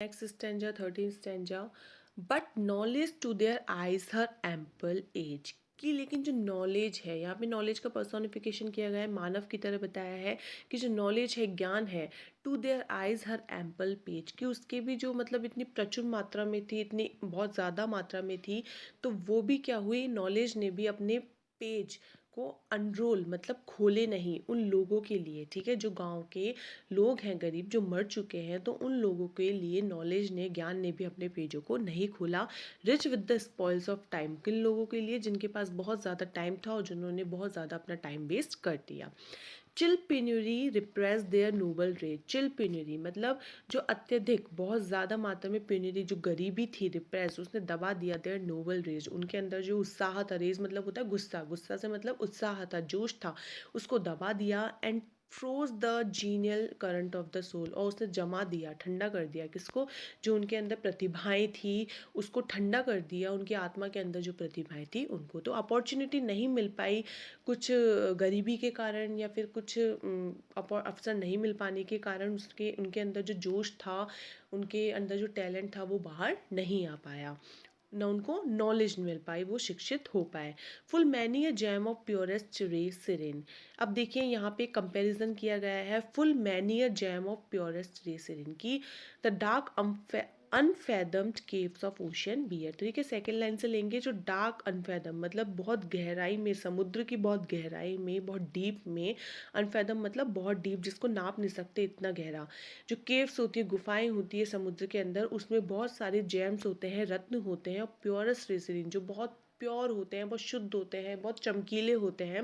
Next stanza 13 stanza, but knowledge to their eyes her ample age, कि लेकिन जो knowledge है, यहाँ पे नॉलेज का पर्सोनिफिकेशन किया गया है, मानव की तरह बताया है कि जो नॉलेज है, ज्ञान है, to their eyes her ample page, कि उसके भी जो मतलब इतनी प्रचुर मात्रा में थी, इतनी बहुत ज़्यादा मात्रा में थी, तो वो भी क्या हुई, नॉलेज ने भी अपने पेज को अनरोल मतलब खोले नहीं उन लोगों के लिए, ठीक है, जो गांव के लोग हैं, गरीब जो मर चुके हैं, तो उन लोगों के लिए नॉलेज ने, ज्ञान ने भी अपने पेजों को नहीं खोला। Rich with the spoils of time, किन लोगों के लिए, जिनके पास बहुत ज़्यादा टाइम था और जिन्होंने बहुत ज़्यादा अपना टाइम वेस्ट कर दिया। Chill penury repress their noble rage, chill penury मतलब जो अत्यधिक बहुत ज़्यादा मात्रा में पेन्यूरी, जो गरीबी थी, रिप्रेस उसने दबा दिया देयर नोबल रेज, उनके अंदर जो उत्साह था, रेज मतलब होता है गुस्सा, गुस्सा से मतलब उत्साह था, जोश था, उसको दबा दिया। And froze the genial current of the soul, और उसने जमा दिया, ठंडा कर दिया किसको, जो उनके अंदर प्रतिभाएं थी उसको ठंडा कर दिया, उनकी आत्मा के अंदर जो प्रतिभाएं थी उनको। तो अपॉर्चुनिटी नहीं मिल पाई कुछ गरीबी के कारण, या फिर कुछ अवसर नहीं मिल पाने के कारण, उसके उनके अंदर जो जोश था, उनके अंदर जो टैलेंट था, वो बाहर नहीं आ पाया, न उनको नॉलेज मिल पाई, वो शिक्षित हो पाए। Full many a gem of purest ray serene, अब देखिए यहाँ पे कंपैरिजन किया गया है, full many a gem of purest ray serene की the dark unfathomed caves of ocean bear, ठीक है, सेकेंड लाइन से लेंगे, जो डार्क अनफेदम मतलब बहुत गहराई में, समुद्र की बहुत गहराई में, बहुत डीप में, अनफेदम मतलब बहुत डीप, जिसको नाप नहीं सकते इतना गहरा, जो केव्स होती है, गुफाएं होती है समुद्र के अंदर, उसमें बहुत सारे जेम्स होते हैं, रत्न होते हैं, और प्योरेस्ट रेसिन जो बहुत प्योर होते हैं, बहुत शुद्ध होते हैं, बहुत चमकीले होते हैं,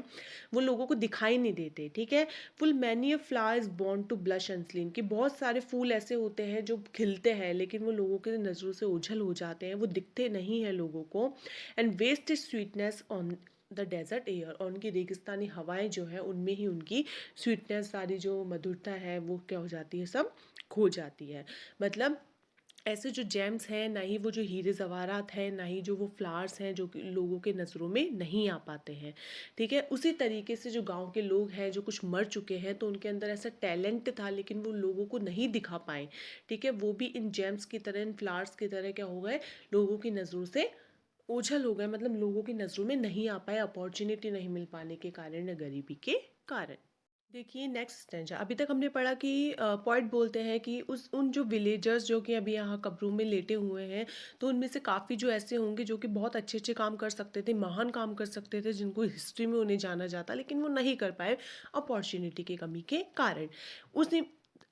वो लोगों को दिखाई नहीं देते, ठीक है। Full many of flowers born to blush unseen, कि बहुत सारे फूल ऐसे होते हैं जो खिलते हैं लेकिन वो लोगों की नज़रों से ओझल हो जाते हैं, वो दिखते नहीं हैं लोगों को। And waste is sweetness on the desert air, और उनकी रेगिस्तानी हवाएं जो है उनमें ही उनकी स्वीटनेस, सारी जो मधुरता है वो क्या हो जाती है, सब खो जाती है। मतलब ऐसे जो जेम्स हैं, ना ही वो जो हीरे जवाहरात हैं, ना ही जो वो फ्लावर्स हैं जो कि लोगों के नज़रों में नहीं आ पाते हैं, ठीक है। उसी तरीके से जो गांव के लोग हैं जो कुछ मर चुके हैं, तो उनके अंदर ऐसा टैलेंट था लेकिन वो लोगों को नहीं दिखा पाए, ठीक है, वो भी इन जेम्स की तरह, इन फ्लावर्स की तरह क्या हो गए, लोगों की नज़रों से ओझल हो गए, मतलब लोगों की नज़रों में नहीं आ पाए, अपॉर्चुनिटी नहीं मिल पाने के कारण या गरीबी के कारण। देखिए नेक्स्ट स्टेंजा, अभी तक हमने पढ़ा कि पॉइंट बोलते हैं कि उस उन जो विलेजर्स जो कि अभी यहाँ कब्रों में लेटे हुए हैं, तो उनमें से काफ़ी जो ऐसे होंगे जो कि बहुत अच्छे अच्छे काम कर सकते थे, महान काम कर सकते थे, जिनको हिस्ट्री में उन्हें जाना जाता, लेकिन वो नहीं कर पाए अपॉर्चुनिटी की कमी के कारण। उसी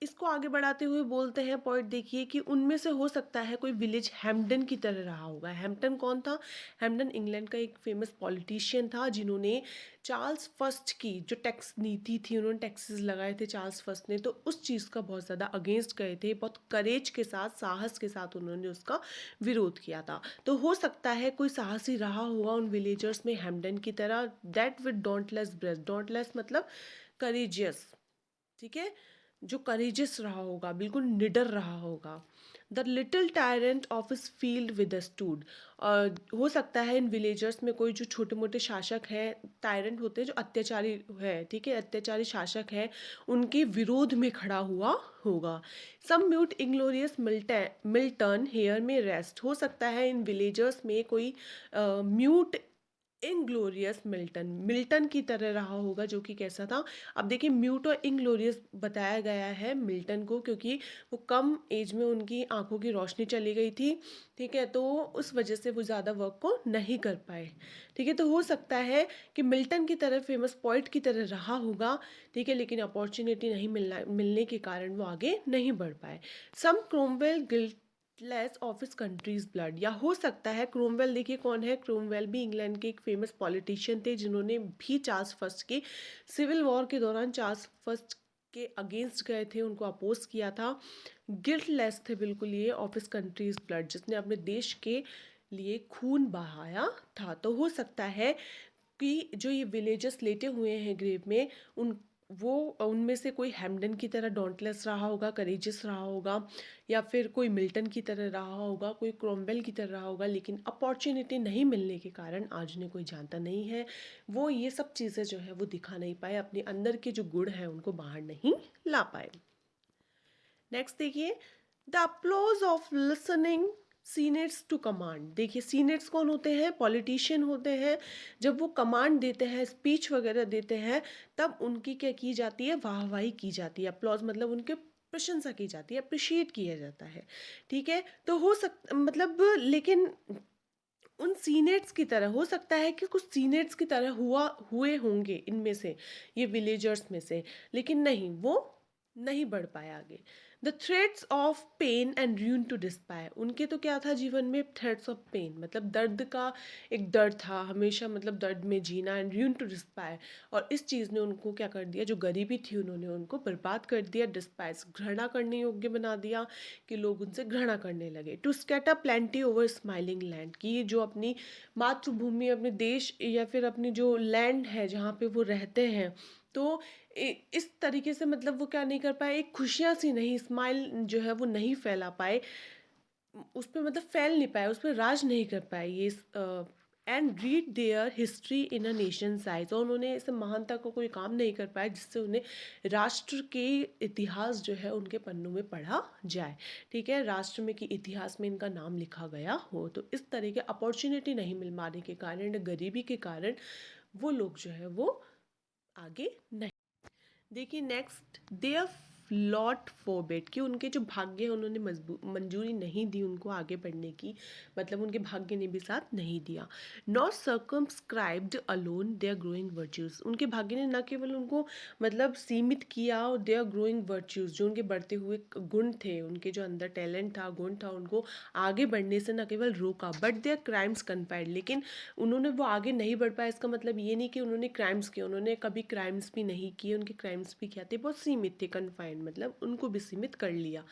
इसको आगे बढ़ाते हुए बोलते हैं पॉइंट, देखिए कि उनमें से हो सकता है कोई विलेज हैम्पटन की तरह रहा होगा। हैम्पटन कौन था? हैम्पटन इंग्लैंड का एक फेमस पॉलिटिशियन था, जिन्होंने चार्ल्स फर्स्ट की जो टैक्स नीति थी, उन्होंने टैक्सेस लगाए थे चार्ल्स फर्स्ट ने, तो उस चीज़ का बहुत ज़्यादा अगेंस्ट गए थे, बहुत करेज के साथ, साहस के साथ उन्होंने उसका विरोध किया था। तो हो सकता है कोई साहसी रहा होगा उन विलेजर्स में हैम्पटन की तरह, दैट विद डोंटलेस ब्रेस्ट, डोंटलेस मतलब करेजियस, ठीक है, जो करेजियस रहा होगा, बिल्कुल निडर रहा होगा। द लिटिल टायरेंट ऑफ इस फील्ड विद स्टूड, हो सकता है इन विलेजर्स में कोई जो छोटे मोटे शासक हैं, टायरेंट होते हैं जो अत्याचारी है, ठीक है, अत्याचारी शासक है, उनके विरोध में खड़ा हुआ होगा। सम म्यूट इंग्लोरियस मिल्टन हेयर में रेस्ट, हो सकता है इन विलेजर्स में कोई म्यूट इनग्लोरियस मिल्टन, मिल्टन की तरह रहा होगा, जो कि कैसा था। अब देखिए म्यूट और इनग्लोरियस बताया गया है मिल्टन को, क्योंकि वो कम एज में उनकी आंखों की रोशनी चली गई थी, ठीक है, तो उस वजह से वो ज़्यादा वर्क को नहीं कर पाए, ठीक है। तो हो सकता है कि मिल्टन की तरह फेमस पोइट की तरह रहा होगा, ठीक है, लेकिन अपॉर्चुनिटी नहीं मिलने के कारण वो आगे नहीं बढ़ पाए। सम क्रोमवेल लेस ऑफ इस कंट्रीज ब्लड, या हो सकता है क्रोमवेल, देखिए कौन है क्रोमवेल, भी इंग्लैंड के एक फेमस पॉलिटिशियन थे, जिन्होंने भी चार्ल्स फर्स्ट के सिविल वॉर के दौरान चार्ल्स फर्स्ट के अगेंस्ट गए थे, उनको अपोज किया था। गिल्टलेस थे बिल्कुल ये, ऑफ इस कंट्रीज ब्लड, जिसने अपने देश के लिए खून बहाया था। तो हो सकता है कि जो ये विलेजर्स लेटे हुए हैं ग्रेव में, उन वो उनमें से कोई हैम्पडन की तरह डॉन्टलेस रहा होगा, करेजियस रहा होगा, या फिर कोई मिल्टन की तरह रहा होगा, कोई क्रोमवेल की तरह रहा होगा, लेकिन अपॉर्चुनिटी नहीं मिलने के कारण आज उन्हें कोई जानता नहीं है, वो ये सब चीज़ें जो है वो दिखा नहीं पाए, अपने अंदर के जो गुण हैं उनको बाहर नहीं ला पाए। नेक्स्ट देखिए, the applause of listening senates to command. देखिए सीनेट्स कौन होते हैं, पॉलिटिशियन होते हैं। जब वो कमांड देते हैं, स्पीच वगैरह देते हैं, तब उनकी क्या की जाती है, वाहवाही की जाती है। अप्लॉज मतलब उनके प्रशंसा की जाती है, अप्रिशिएट किया जाता है। ठीक है, तो हो सक मतलब लेकिन उन सीनेट्स की तरह हो सकता है कि कुछ सीनेट्स की तरह हुए होंगे इनमें से, ये विलेजर्स में से, लेकिन नहीं, वो नहीं बढ़ पाया आगे। The threads of pain and ruin to despair. उनके तो क्या था जीवन में, थ्रेड्स ऑफ पेन मतलब दर्द का एक डर था हमेशा, मतलब दर्द में जीना, एंड र्यून टू डिस्पायर। और इस चीज़ ने उनको क्या कर दिया, जो गरीबी थी उन्होंने उनको बर्बाद कर दिया। डिस्पायर घृणा करने योग्य बना दिया, कि लोग उनसे घृणा करने लगे। To scatter plenty over smiling land, कि जो अपनी मातृभूमि, अपने देश या फिर अपनी जो लैंड है जहाँ पे वो रहते हैं, तो इस तरीके से मतलब वो क्या नहीं कर पाए, एक खुशियाँ सी नहीं, स्माइल जो है वो नहीं फैला पाए, उस पर मतलब फैल नहीं पाए, उस पर राज नहीं कर पाए ये। And read there history in a nation size. और उन्होंने इस महानता को कोई काम नहीं कर पाया जिससे उन्हें राष्ट्र के इतिहास जो है उनके पन्नों में पढ़ा जाए। ठीक है, राष्ट्र में कि इतिहास में इनका नाम लिखा गया हो। तो इस तरह के अपॉर्चुनिटी नहीं मिल पाने के कारण, गरीबी के कारण वो लोग जो है वो आगे नहीं। देखिए नेक्स्ट, देयर लॉट फोरबिड, कि उनके जो भाग्य है उन्होंने मंजूरी नहीं दी उनको आगे बढ़ने की, मतलब उनके भाग्य ने भी साथ नहीं दिया। Not circumscribed alone their growing virtues. उनके भाग्य ने न केवल उनको मतलब सीमित किया, और देयर ग्रोइंग वर्च्यूज, जो उनके बढ़ते हुए गुण थे, उनके जो अंदर टैलेंट था, गुण था, उनको आगे बढ़ने से न केवल रोका, बट देयर क्राइम्स कन्फाइड। लेकिन उन्होंने वो आगे नहीं बढ़ पाया, इसका मतलब ये नहीं कि उन्होंने क्राइम्स किए, उन्होंने कभी क्राइम्स भी नहीं किए, उनके क्राइम्स भी क्या थे, बहुत सीमित थे, कन्फाइंड मतलब उनको भी सीमित कर लिया।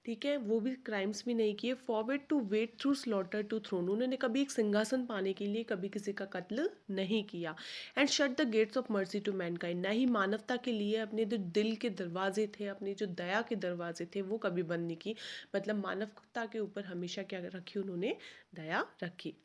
ठीक है, वो भी क्राइम्स भी नहीं किए। Forward to wade through slaughter to throne, उन्होंने कभी एक सिंहासन पाने के लिए कभी किसी का कत्ल नहीं किया। And shut the gates of mercy to mankind, ना ही मानवता के लिए अपने जो दिल के दरवाजे थे, अपने जो दया के दरवाजे थे, वो कभी बंद नहीं की। मतलब मानवता के ऊपर हमेशा क्या रखी, उन्होंने दया रखी।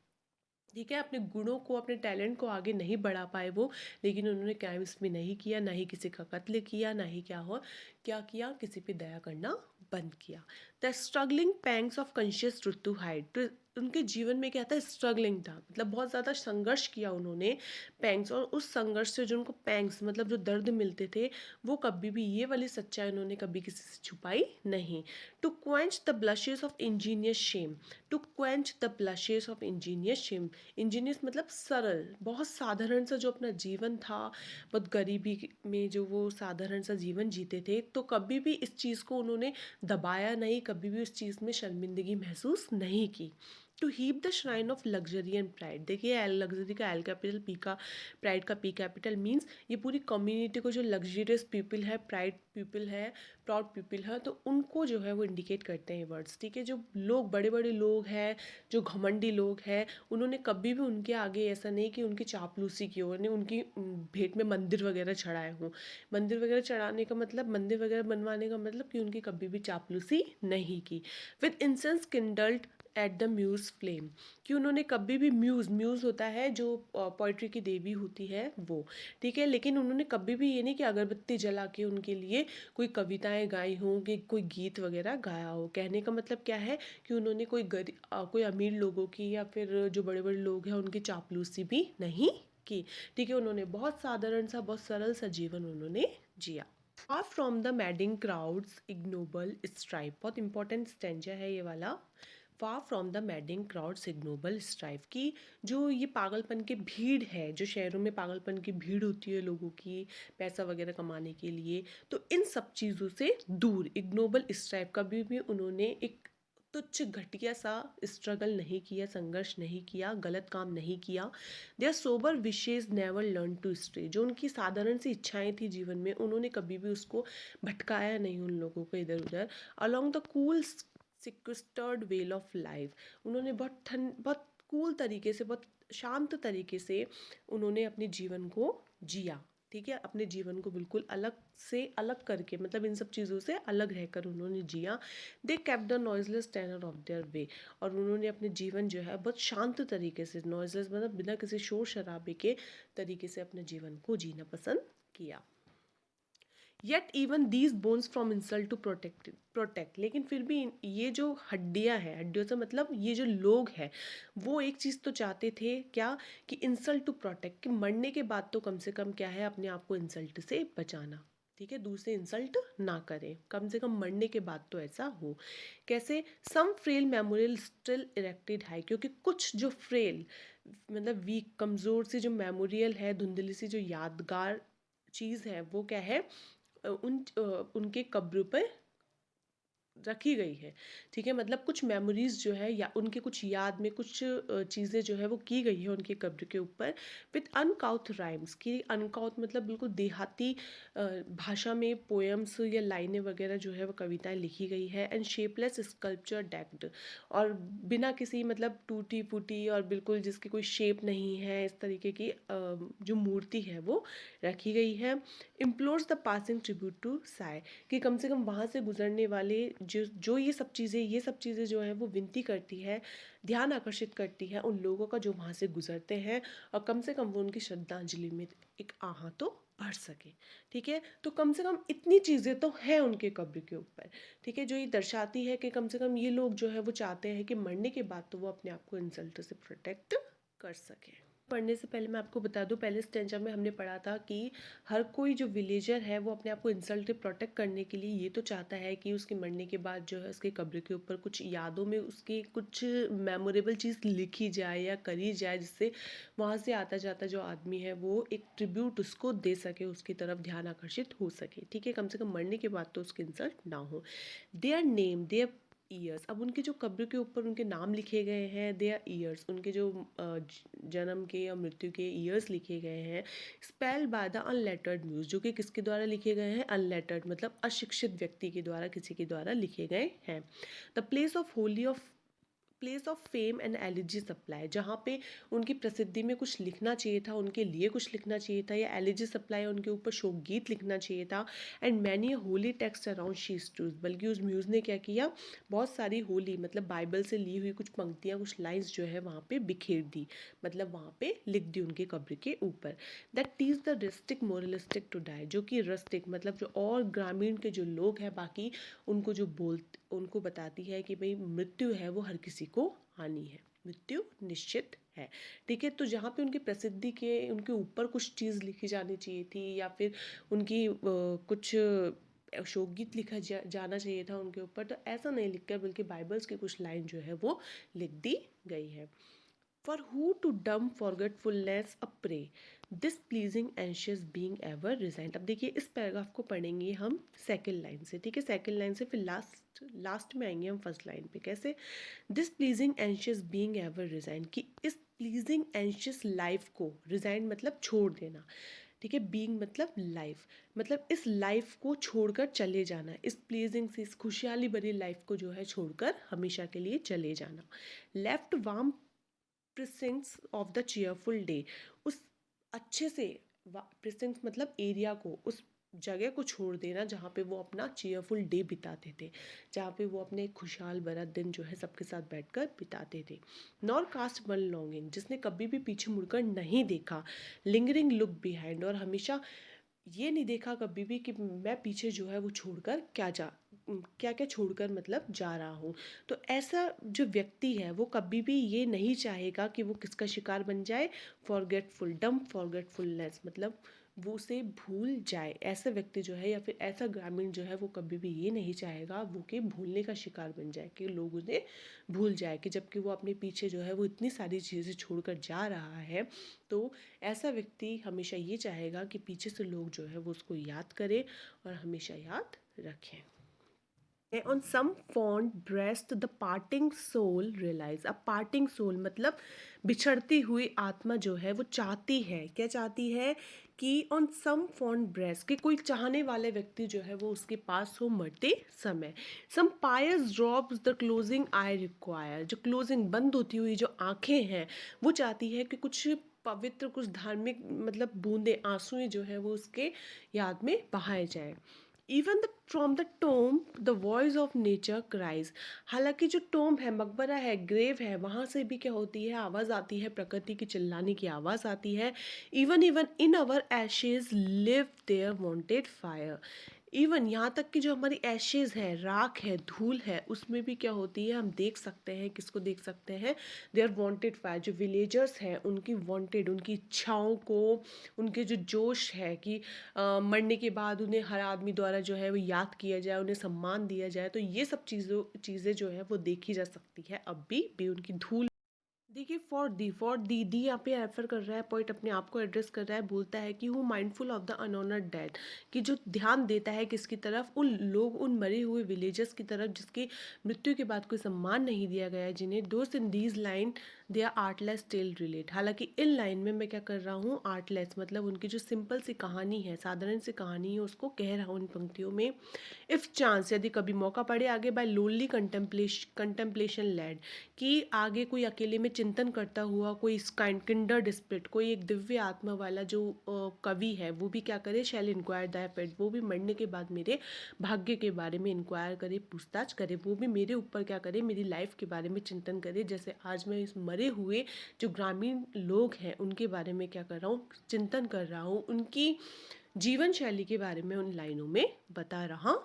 ठीक है, अपने गुणों को, अपने टैलेंट को आगे नहीं बढ़ा पाए वो, लेकिन उन्होंने क्राइम्स भी नहीं किया, ना ही किसी का कत्ल किया, ना ही क्या किया, किसी पे दया करना बंद किया। The struggling pangs of conscious truth to hide, तो उनके जीवन में क्या था, स्ट्रगलिंग था, मतलब बहुत ज़्यादा संघर्ष किया उन्होंने। पैंग्स, और उस संघर्ष से जो उनको पैंग्स मतलब जो दर्द मिलते थे, वो कभी भी, ये वाली सच्चाई उन्होंने कभी किसी से छुपाई नहीं। To quench the blushes of ingenuous shame, to quench the blushes of ingenuous shame. Ingenuous मतलब सरल, बहुत साधारण सा जो अपना जीवन था, बहुत गरीबी में जो वो साधारण सा जीवन जीते थे, तो कभी भी इस चीज़ को उन्होंने दबाया नहीं, कभी भी उस चीज़ में शर्मिंदगी महसूस नहीं की। To heap the shrine of luxury and pride, देखिए एल लग्जरी का एल कैपिटल, पी का प्राइड का पी कैपिटल, मीन्स ये पूरी कम्युनिटी को, जो लग्जरियस पीपल है, प्राइड पीपल है, प्राउड पीपल है, तो उनको जो है वो इंडिकेट करते हैं वर्ड्स। ठीक है, जो लोग बड़े बड़े लोग हैं, जो घमंडी लोग हैं, उन्होंने कभी भी उनके आगे ऐसा नहीं कि उनकी चापलूसी की हो, उन्हें उनकी भेंट में मंदिर वगैरह चढ़ाए हों। मंदिर वगैरह चढ़ाने का मतलब, मंदिर वगैरह बनवाने का मतलब कि उनकी कभी भी चापलूसी नहीं की। With incense kindled at the muse flame, कि उन्होंने कभी भी, म्यूज होता है जो पोइट्री की देवी होती है वो। ठीक है, लेकिन उन्होंने कभी भी ये नहीं कि अगरबत्ती जला के उनके लिए कोई कविताएं गाई हों, कि कोई गीत वगैरह गाया हो। कहने का मतलब क्या है, कि उन्होंने कोई अमीर लोगों की या फिर जो बड़े बड़े लोग हैं उनकी चापलूसी भी नहीं की। ठीक है, उन्होंने बहुत साधारण सा, बहुत सरल सा जीवन उन्होंने जिया। Far from the madding crowds ignoble strife, बहुत इंपॉर्टेंट स्टेंजा है ये वाला। Far from the madding crowds ignoble strive, की जो ये पागलपन की भीड़ है, जो शहरों में पागलपन की भीड़ होती है लोगों की पैसा वगैरह कमाने के लिए, तो इन सब चीज़ों से दूर, इग्नोबल स्ट्राइव, कभी भी उन्होंने एक तुच्छ घटिया सा स्ट्रगल नहीं किया, संघर्ष नहीं किया, गलत काम नहीं किया। Their sober wishes never learn to stray, जो उनकी साधारण सी इच्छाएं थी जीवन में, उन्होंने कभी भी उसको भटकाया नहीं उन लोगों को इधर उधर। Along the cool sequestered vale of life, उन्होंने बहुत कूल तरीके से, बहुत शांत तरीके से उन्होंने अपने जीवन को जिया। ठीक है, अपने जीवन को बिल्कुल अलग से अलग करके, मतलब इन सब चीज़ों से अलग रहकर उन्होंने जिया। They kept the noiseless tenor of their way, और उन्होंने अपने जीवन जो है बहुत शांत तरीके से, नॉइजलेस मतलब बिना किसी शोर शराबे के तरीके से अपने जीवन को जीना पसंद किया। Yet even these bones from insult to protect, लेकिन फिर भी ये जो हड्डियां हैं, हड्डियों से मतलब ये जो लोग हैं, वो एक चीज़ तो चाहते थे क्या, कि इंसल्ट टू प्रोटेक्ट, कि मरने के बाद तो कम से कम क्या है, अपने आप को इंसल्ट से बचाना। ठीक है, दूसरे इंसल्ट ना करें, कम से कम मरने के बाद तो ऐसा हो। कैसे, some frail memorial still erected high, क्योंकि कुछ जो फ्रेल मतलब वीक, कमज़ोर सी जो मेमोरियल है, धुंधली सी जो यादगार चीज़ है, वो क्या है, उनके कब्र पर रखी गई है। ठीक है, मतलब कुछ मेमोरीज जो है या उनके कुछ याद में कुछ चीज़ें जो है वो की गई है उनके कब्र के ऊपर, विथ अनकाउथ राइम्स, की अनकाउथ मतलब बिल्कुल देहाती भाषा में पोएम्स या लाइनें वगैरह जो है वो कविताएं लिखी गई है, एंड शेपलेस स्कल्पचर डेक्ड, और बिना किसी मतलब टूटी फूटी और बिल्कुल जिसकी कोई शेप नहीं है, इस तरीके की जो मूर्ति है वो रखी गई है। Implores the passing tribute to sigh, कि कम से कम वहाँ से गुजरने वाले जो जो ये सब चीज़ें जो है वो विनती करती है, ध्यान आकर्षित करती है उन लोगों का जो वहाँ से गुजरते हैं, और कम से कम वो उनकी श्रद्धांजलि में एक आहा तो भर सके। ठीक है, तो कम से कम इतनी चीज़ें तो हैं उनके कब्र के ऊपर। ठीक है, जो ये दर्शाती है कि कम से कम ये लोग जो है वो चाहते हैं कि मरने के बाद तो वो अपने आप को इंसल्ट से प्रोटेक्ट कर सके। पढ़ने से पहले मैं आपको बता दूं, पहले स्टेंजा में हमने पढ़ा था कि हर कोई जो विलेजर है वो अपने आप को इंसल्ट से प्रोटेक्ट करने के लिए ये तो चाहता है कि उसके मरने के बाद जो है उसके कब्र के ऊपर कुछ यादों में उसकी कुछ मेमोरेबल चीज़ लिखी जाए या करी जाए, जिससे वहाँ से आता जाता जो आदमी है वो एक ट्रिब्यूट उसको दे सके, उसकी तरफ ध्यान आकर्षित हो सके। ठीक है, कम से कम मरने के बाद तो उसकी इंसल्ट ना हो। देयर नेम, देयर ईयर्स, अब उनके जो कब्र के ऊपर उनके नाम लिखे गए हैं, देयर ईयर्स, उनके जो जन्म के या मृत्यु के ईयर्स लिखे गए हैं, spell by the unlettered muse, जो कि किसके द्वारा लिखे गए हैं, अनलेटर्ड मतलब अशिक्षित व्यक्ति के द्वारा, किसी के द्वारा लिखे गए हैं। The place of fame and elegy supply, जहाँ पे उनकी प्रसिद्धि में कुछ लिखना चाहिए था, उनके लिए कुछ लिखना चाहिए था, या एलिजी सप्लाई उनके ऊपर शोक गीत लिखना चाहिए था। And many Holi text around शीज twos, बल्कि उस म्यूज़ ने क्या किया, बहुत सारी होली मतलब बाइबल से ली हुई कुछ पंक्तियाँ, कुछ लाइन्स जो है वहाँ पे बिखेर दी, मतलब वहाँ पे लिख दी उनके कब्र के ऊपर। That teach the rustic moralistic to die, जो कि रस्टिक मतलब जो और ग्रामीण के जो लोग हैं बाकी, उनको बताती है कि भाई मृत्यु है वो हर किसी को आनी है, मृत्यु निश्चित है। ठीक है, तो जहाँ पे उनकी प्रसिद्धि के उनके ऊपर कुछ चीज़ लिखी जानी चाहिए थी, या फिर उनकी कुछ शोकगीत लिखा जाना चाहिए था उनके ऊपर, तो ऐसा नहीं लिखकर बल्कि बाइबल्स की कुछ लाइन जो है वो लिख दी गई है। For who to dumb forgetfulness a prey, this pleasing anxious being ever resigned। अब देखिए इस पैराग्राफ को पढ़ेंगे हम सेकंड लाइन से। ठीक है, सेकंड लाइन से फिर लास्ट में आएंगे हम फर्स्ट लाइन पे। कैसे, this pleasing anxious being ever resign, कि इस प्लीजिंग एंशियस लाइफ को, रिजाइन मतलब छोड़ देना, ठीक है, बीइंग मतलब लाइफ, मतलब इस लाइफ को छोड़कर चले जाना, इस प्लीजिंग से, इस खुशहाली भरी लाइफ को जो है छोड़कर हमेशा के लिए चले जाना। Left warm precincts of the cheerful day, उस अच्छे से, प्रिसिंक्ट्स मतलब एरिया को, उस जगह को छोड़ देना जहाँ पे वो अपना चीयरफुल डे बिताते थे, जहाँ पे वो अपने खुशहाल भरा दिन जो है सबके साथ बैठकर बिताते थे। नॉर कास्ट वन लॉन्गिंग, जिसने कभी भी पीछे मुड़कर नहीं देखा, लिंगरिंग लुक बिहाइंड, और हमेशा ये नहीं देखा कभी भी कि मैं पीछे जो है वो छोड़कर क्या क्या छोड़कर मतलब जा रहा हूँ। तो ऐसा जो व्यक्ति है वो कभी भी ये नहीं चाहेगा कि वो किसका शिकार बन जाए, फॉरगेटफुल, डम फॉरगेटफुलनेस मतलब वो उसे भूल जाए। ऐसा व्यक्ति जो है या फिर ऐसा ग्रामीण जो है वो कभी भी ये नहीं चाहेगा वो कि भूलने का शिकार बन जाए, कि लोग उन्हें भूल जाए, कि जबकि वो अपने पीछे जो है वो इतनी सारी चीज़ें छोड़कर जा रहा है। तो ऐसा व्यक्ति हमेशा ये चाहेगा कि पीछे से लोग जो है वो उसको याद करें और हमेशा याद रखें। On some fond breast the parting soul realize, अब parting soul मतलब बिछड़ती हुई आत्मा जो है वो चाहती है, क्या चाहती है, कि on some fond breast, कि कोई चाहने वाले व्यक्ति जो है वो उसके पास हो मरते समय। some pious drops the closing eye require, जो closing बंद होती हुई जो आंखें हैं वो चाहती है कि कुछ पवित्र, कुछ धार्मिक मतलब बूंदे, आंसुएं जो है वो उसके याद में बहाए जाए। Even the from the tomb the voice of nature cries. हालांकि जो टोम है, मकबरा है, ग्रेव है, वहाँ से भी क्या होती है, आवाज़ आती है, प्रकृति की चिल्लाने की आवाज़ आती है। Even even in our ashes live their wonted fire. Even यहाँ तक कि जो हमारी एशेज है, राख है, धूल है, उसमें भी क्या होती है, हम देख सकते हैं, किसको देख सकते हैं, देयर वांटेड फायर। जो विलेजर्स हैं उनकी वांटेड, उनकी इच्छाओं को, उनके जो जोश है कि मरने के बाद उन्हें हर आदमी द्वारा जो है वो याद किया जाए, उन्हें सम्मान दिया जाए, तो ये सब चीज़ें जो है वो देखी जा सकती है अब भी उनकी धूल। देखिए, फॉर दी यहाँ पे रेफर कर रहा है, पॉइंट अपने आप को एड्रेस कर रहा है, बोलता है कि who mindful of the unhonoured dead, कि जो ध्यान देता है किसकी तरफ, उन लोग, उन मरे हुए विलेजर्स की तरफ जिसकी मृत्यु के बाद कोई सम्मान नहीं दिया गया है, जिन्हें दोस्त in these line they are artless tale relate. हालांकि इन लाइन में मैं क्या कर रहा हूँ, आर्टलेस मतलब उनकी जो सिंपल सी कहानी है, साधारण सी कहानी है, उसको कह रहा हूँ इन पंक्तियों में। इफ़ चांस, यदि कभी मौका पड़े, आगे बाय लोनली कंटेम्पलेशन लैड, कि आगे कोई अकेले में चिंतन करता हुआ कोई किंडर्ड स्पिरिट, कोई एक दिव्य आत्मा वाला जो कवि है, वो भी क्या करे, शैल इंक्वायर द फेट, वो भी मरने के बाद मेरे भाग्य के बारे में इंक्वायर करे, पूछताछ करे, वो भी मेरे ऊपर क्या करे, मेरी लाइफ के बारे में चिंतन करे, जैसे आज मैं इस मरे हुए जो ग्रामीण लोग हैं उनके बारे में क्या कर रहा हूँ, चिंतन कर रहा हूँ, उनकी जीवन शैली के बारे में उन लाइनों में बता रहा हूँ।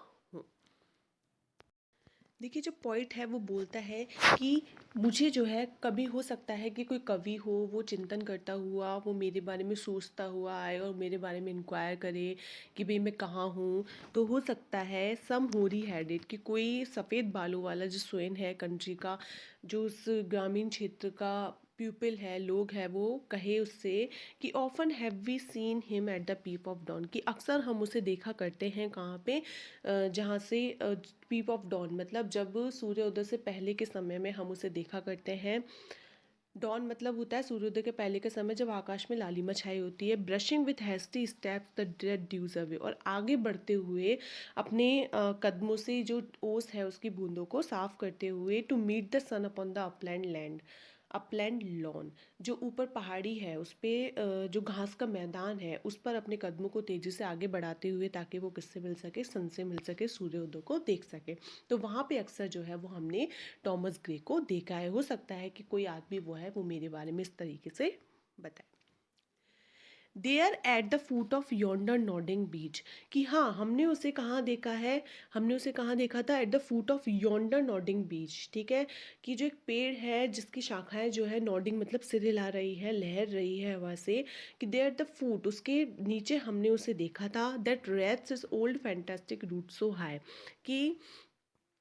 देखिए, जो पॉइंट है वो बोलता है कि मुझे जो है, कभी हो सकता है कि कोई कवि हो, वो चिंतन करता हुआ, वो मेरे बारे में सोचता हुआ आए और मेरे बारे में इंक्वायर करे कि भाई मैं कहाँ हूँ। तो हो सकता है सम होरी हेडेड, कि कोई सफ़ेद बालों वाला जो स्वयं है कंट्री का, जो उस ग्रामीण क्षेत्र का पीपल है, लोग है, वो कहे उससे कि often have we seen him at the peep of dawn, कि अक्सर हम उसे देखा करते हैं कहाँ पे, जहाँ से पीप ऑफ डॉन मतलब जब सूर्योदय से पहले के समय में हम उसे देखा करते हैं। डॉन मतलब होता है सूर्योदय के पहले के समय, जब आकाश में लालिमा छाई होती है। Brushing with hasty steps the dead dews away, और आगे बढ़ते हुए अपने कदमों से जो ओस है उसकी बूंदों को साफ करते हुए, to meet the sun upon the upland land, upland lawn, जो ऊपर पहाड़ी है उस पे जो घास का मैदान है उस पर अपने कदमों को तेजी से आगे बढ़ाते हुए, ताकि वो किससे मिल सके, सन से मिल सके, सूर्योदय को देख सके। तो वहाँ पे अक्सर जो है वो हमने टॉमस ग्रे को देखा है। हो सकता है कि कोई आदमी वो है, वो मेरे बारे में इस तरीके से बताए। There at the foot of yonder nodding beech, कि हाँ, हमने उसे कहाँ देखा है, हमने उसे कहाँ देखा था, at the foot of yonder nodding beech, ठीक है, कि जो एक पेड़ है जिसकी शाखाएं जो है नॉडिंग मतलब सिर हिला रही है, लहर रही है हवा से, कि दे एट द फूट, उसके नीचे हमने उसे देखा था, that wreathes is old fantastic root so high, कि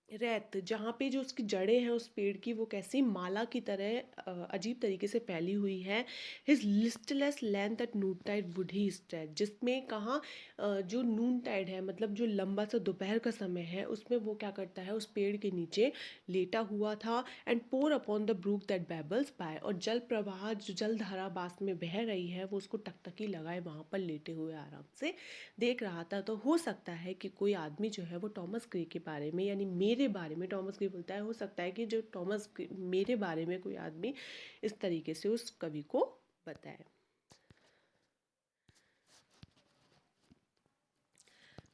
रेत, जहाँ पे जो उसकी जड़ें हैं उस पेड़ की, वो कैसी माला की तरह अजीब तरीके से फैली हुई है। His listless length at noon tide would he stretch, जिसमें कहाँ जो नून टाइड है मतलब जो लंबा सा दोपहर का समय है, उसमें वो क्या करता है, उस पेड़ के नीचे लेटा हुआ था। And pore upon the brook that babbles by, और जल प्रवाह जो जल धारा पास में बह रही है, वो उसको टकटकी लगाए वहाँ पर लेटे हुए आराम से देख रहा था। तो हो सकता है कि कोई आदमी जो है वो टॉमस ग्रे के बारे में, यानी मेरे बारे में, टॉमस ग्रे बोलता है, हो सकता है कि जो मेरे बारे में कोई आदमी इस तरीके से उस कवि को बताए।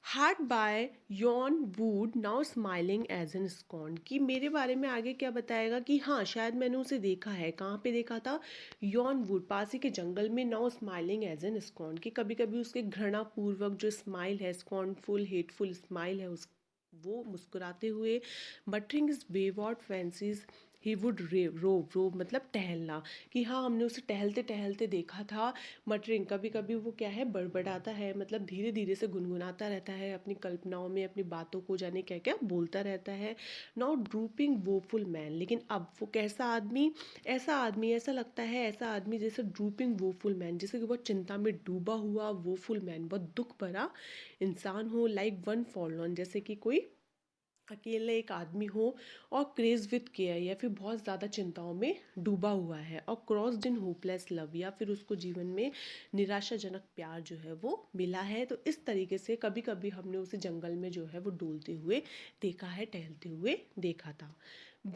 Hard by yon wood now smiling as an scorn, कि मेरे बारे में आगे क्या बताएगा, कि हाँ, शायद मैंने उसे देखा है, कहाँ पे देखा था, यॉन वुड, पास ही के जंगल में, now smiling as an scorn, कि कभी कभी उसके घृणा पूर्वक जो स्माइल है, स्कॉनफुल हेटफुल स्माइल है उस, वो मुस्कुराते हुए, muttering his wayward fancies he would rove मतलब टहलना, कि हाँ, हमने उसे टहलते टहलते देखा था। मटरिंग, कभी कभी वो क्या है, बड़बड़ाता है, मतलब धीरे धीरे से गुनगुनाता रहता है अपनी कल्पनाओं में, अपनी बातों को जाने क्या क्या बोलता रहता है। नॉट ड्रूपिंग वोफुल मैन, लेकिन अब वो कैसा आदमी, ऐसा लगता है, ऐसा आदमी जैसे ड्रूपिंग वोफुल मैन, जैसे कि बहुत चिंता में डूबा हुआ वोफुल मैन, बहुत दुख भरा इंसान हो। लाइक वन फॉरलॉन, जैसे कि कोई अकेले एक आदमी हो, और क्रेज विथ केयर, या फिर बहुत ज़्यादा चिंताओं में डूबा हुआ है, और क्रॉस्ड इन होपलेस लव, या फिर उसको जीवन में निराशाजनक प्यार जो है वो मिला है। तो इस तरीके से कभी कभी हमने उसे जंगल में जो है वो डोलते हुए देखा है, टहलते हुए देखा था।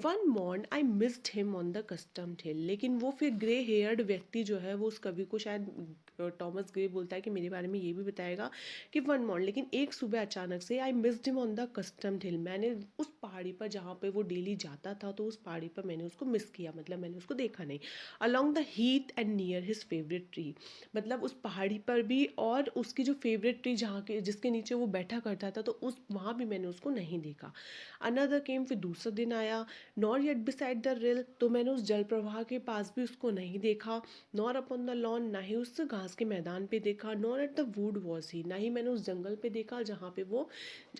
One morn I missed him on the customed hill. लेकिन वो फिर ग्रे हेयर्ड व्यक्ति जो है वो उस कवि को शायद टॉमस ग्रे बोलता है कि मेरे बारे में ये भी बताएगा कि वन मॉर्न, लेकिन एक सुबह अचानक से I missed him on the customed hill, मैंने उस पहाड़ी पर जहाँ पे वो डेली जाता था तो उस पहाड़ी पर मैंने उसको मिस किया, मतलब मैंने उसको देखा नहीं। Along the Heath and near his favourite tree, मतलब उस पहाड़ी पर भी और उसकी जो फेवरेट ट्री जहाँ के जिसके नीचे वो बैठा करता था तो उस वहाँ भी मैंने उसको नहीं देखा। अनदर केम, फिर दूसरा दिन आया। नॉर येट बिसाइड द रिल, तो मैंने उस जल प्रवाह के पास भी उसको नहीं देखा। नॉर अपॉन द लॉन, ना ही उस घास के मैदान पे देखा। Nor at the wood was he, ना ही मैंने उस जंगल पे देखा जहाँ पे वो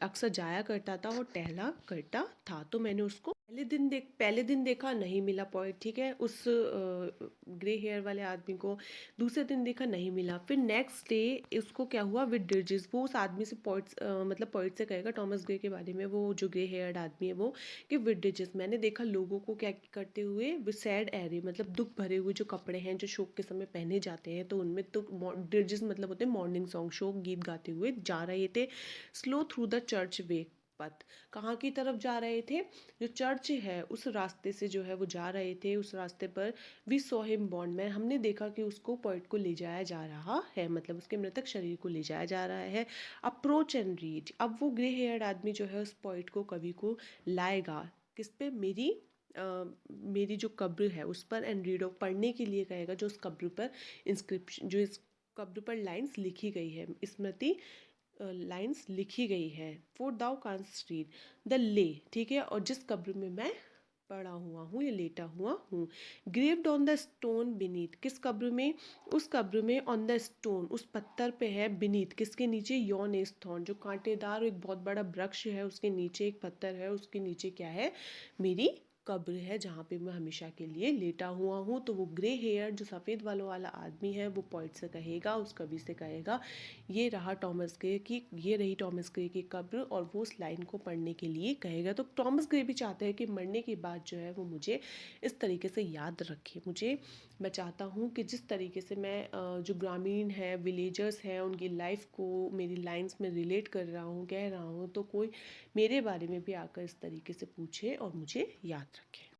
अक्सर जाया करता था और टहला करता था। तो मैंने उसको पहले दिन देखा, नहीं मिला पॉइंट, ठीक है, उस ग्रे हेयर वाले आदमी को। दूसरे दिन देखा, नहीं मिला। फिर नेक्स्ट डे उसको क्या हुआ, विद डिजिस, वो उस आदमी से पॉइंट्स मतलब पॉइंट से कहेगा टॉमस ग्रे के बारे में, वो जो ग्रे हेयर्ड आदमी है वो, कि विद डिजिस, मैंने देखा लोगों को क्या करते हुए, विद सैड एरे, मतलब दुख भरे हुए जो कपड़े हैं जो शोक के समय पहने जाते हैं, तो उनमें तो डिजिस मतलब होते हैं मॉर्निंग सॉन्ग, शोक गीत गाते हुए जा रहे थे। स्लो थ्रू द चर्च वे, पथ, कहाँ की तरफ जा रहे थे, जो चर्च है उस रास्ते से जो है वो जा रहे थे। उस रास्ते पर वी सॉ हिम बॉन्ड, में हमने देखा कि उसको पोइट को ले जाया जा रहा है, मतलब उसके मृतक शरीर को ले जाया जा रहा है। अप्रोच एंड रीड, अब वो ग्रे हेयर्ड आदमी जो है उस पोइट को, कवि को लाएगा किस पे, मेरी जो कब्र है उस पर, एंड रीड ऑफ, पढ़ने के लिए कहेगा जो उस कब्र पर इंस्क्रिप्शन, जो इस कब्र पर लाइंस लिखी गई है, स्मृति लाइंस लिखी गई है। For thou canst read the lay, ठीक है, और जिस कब्र में मैं पड़ा हुआ हूँ या लेटा हुआ हूँ। Graved on the stone beneath, किस कब्र में, उस कब्र में, ऑन द स्टोन, उस पत्थर पे है, बीनीथ, किसके नीचे, योन इज थॉर्न, जो कांटेदार एक बहुत बड़ा वृक्ष है उसके नीचे एक पत्थर है, उसके नीचे क्या है, मेरी कब्र है जहाँ पे मैं हमेशा के लिए लेटा हुआ हूँ। तो वो ग्रे हेयर जो सफ़ेद वालों वाला आदमी है वो पॉइंट से कहेगा, उस कवि से कहेगा, ये रहा टॉमस ग्रे की, ये रही टॉमस ग्रे की कब्र, और वो उस लाइन को पढ़ने के लिए कहेगा। तो टॉमस ग्रे भी चाहते हैं कि मरने के बाद जो है वो मुझे इस तरीके से याद रखे। मैं चाहता हूँ कि जिस तरीके से मैं जो ग्रामीण है, विलेजर्स हैं, उनकी लाइफ को मेरी लाइंस में रिलेट कर रहा हूँ, कह रहा हूँ, तो कोई मेरे बारे में भी आकर इस तरीके से पूछे और मुझे याद रखे।